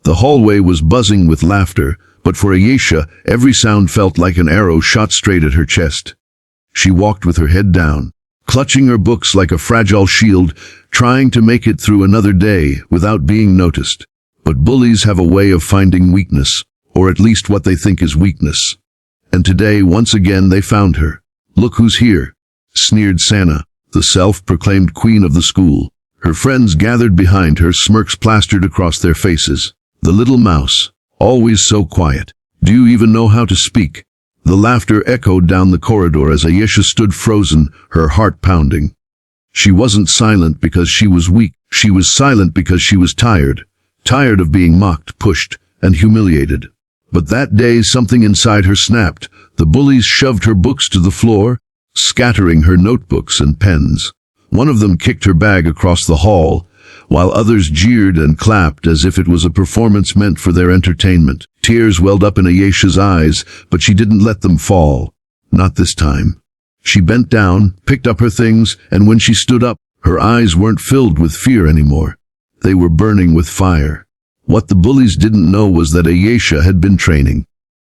The hallway was buzzing with laughter, but for Ayesha, every sound felt like an arrow shot straight at her chest. She walked with her head down, clutching her books like a fragile shield, trying to make it through another day without being noticed. But bullies have a way of finding weakness, or at least what they think is weakness. And today, once again, they found her. "Look who's here," sneered Sana, the self-proclaimed queen of the school. Her friends gathered behind her, smirks plastered across their faces. The little mouse, always so quiet. Do you even know how to speak? The laughter echoed down the corridor as Ayesha stood frozen, her heart pounding. She wasn't silent because she was weak. She was silent because she was tired. Tired of being mocked, pushed, and humiliated. But that day something inside her snapped. The bullies shoved her books to the floor, scattering her notebooks and pens. One of them kicked her bag across the hall, while others jeered and clapped as if it was a performance meant for their entertainment. Tears welled up in Ayesha's eyes, but she didn't let them fall. Not this time. She bent down, picked up her things, and when she stood up, her eyes weren't filled with fear anymore. They were burning with fire. What the bullies didn't know was that Ayesha had been training.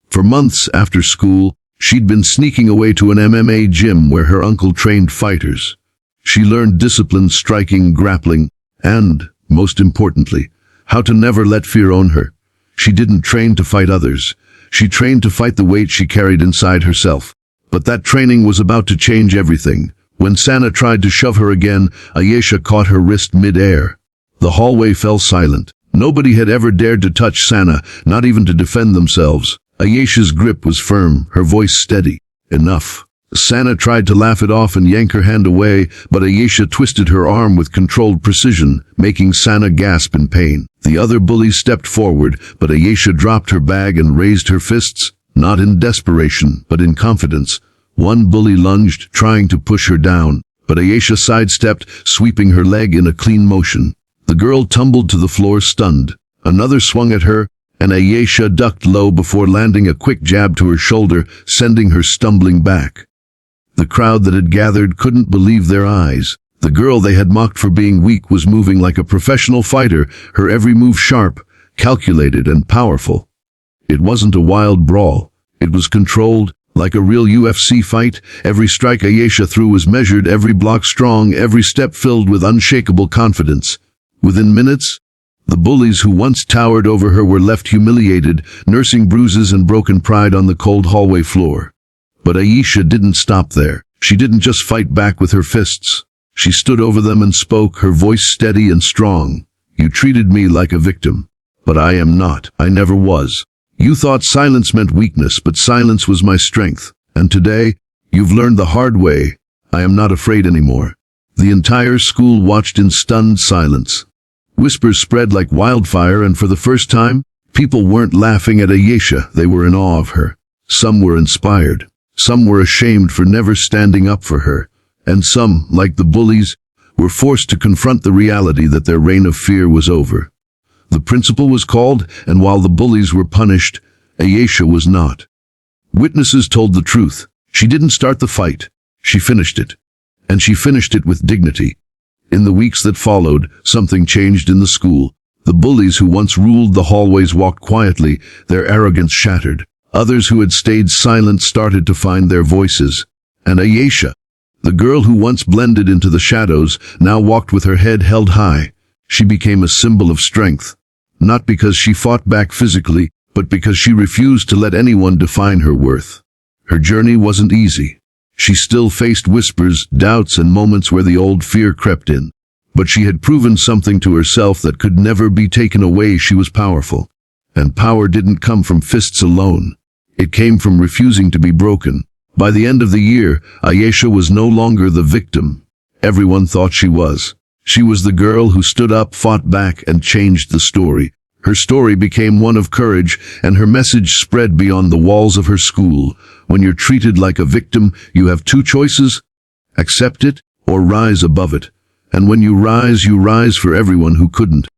For months after school, she'd been sneaking away to an MMA gym where her uncle trained fighters. She learned discipline, striking, grappling, and, most importantly, how to never let fear own her. She didn't train to fight others. She trained to fight the weight she carried inside herself. But that training was about to change everything. When Sana tried to shove her again, Ayesha caught her wrist mid-air. The hallway fell silent. Nobody had ever dared to touch Sana, not even to defend themselves. Ayesha's grip was firm, her voice steady. Enough. Sana tried to laugh it off and yank her hand away, but Ayesha twisted her arm with controlled precision, making Sana gasp in pain. The other bullies stepped forward, but Ayesha dropped her bag and raised her fists, not in desperation, but in confidence. One bully lunged, trying to push her down, but Ayesha sidestepped, sweeping her leg in a clean motion. The girl tumbled to the floor stunned. Another swung at her, and Ayesha ducked low before landing a quick jab to her shoulder, sending her stumbling back. The crowd that had gathered couldn't believe their eyes. The girl they had mocked for being weak was moving like a professional fighter, her every move sharp, calculated, and powerful. It wasn't a wild brawl. It was controlled, like a real UFC fight. Every strike Ayesha threw was measured, every block strong, every step filled with unshakable confidence. Within minutes, the bullies who once towered over her were left humiliated, nursing bruises and broken pride on the cold hallway floor. But Ayesha didn't stop there. She didn't just fight back with her fists. She stood over them and spoke, her voice steady and strong. "You treated me like a victim, but I am not. I never was. You thought silence meant weakness, but silence was my strength. And today, you've learned the hard way. I am not afraid anymore." The entire school watched in stunned silence. Whispers spread like wildfire, and for the first time, people weren't laughing at Ayesha, they were in awe of her. Some were inspired. Some were ashamed for never standing up for her. And some, like the bullies, were forced to confront the reality that their reign of fear was over. The principal was called, and while the bullies were punished, Ayesha was not. Witnesses told the truth. She didn't start the fight. She finished it. And she finished it with dignity. In the weeks that followed, something changed in the school. The bullies who once ruled the hallways walked quietly, their arrogance shattered. Others who had stayed silent started to find their voices. And Ayesha, the girl who once blended into the shadows, now walked with her head held high. She became a symbol of strength. Not because she fought back physically, but because she refused to let anyone define her worth. Her journey wasn't easy. She still faced whispers, doubts, and moments where the old fear crept in. But she had proven something to herself that could never be taken away. She was powerful. And power didn't come from fists alone. It came from refusing to be broken. By the end of the year, Ayesha was no longer the victim. Everyone thought she was. She was the girl who stood up, fought back, and changed the story. Her story became one of courage, and her message spread beyond the walls of her school. When you're treated like a victim, you have two choices: accept it or rise above it. And when you rise for everyone who couldn't.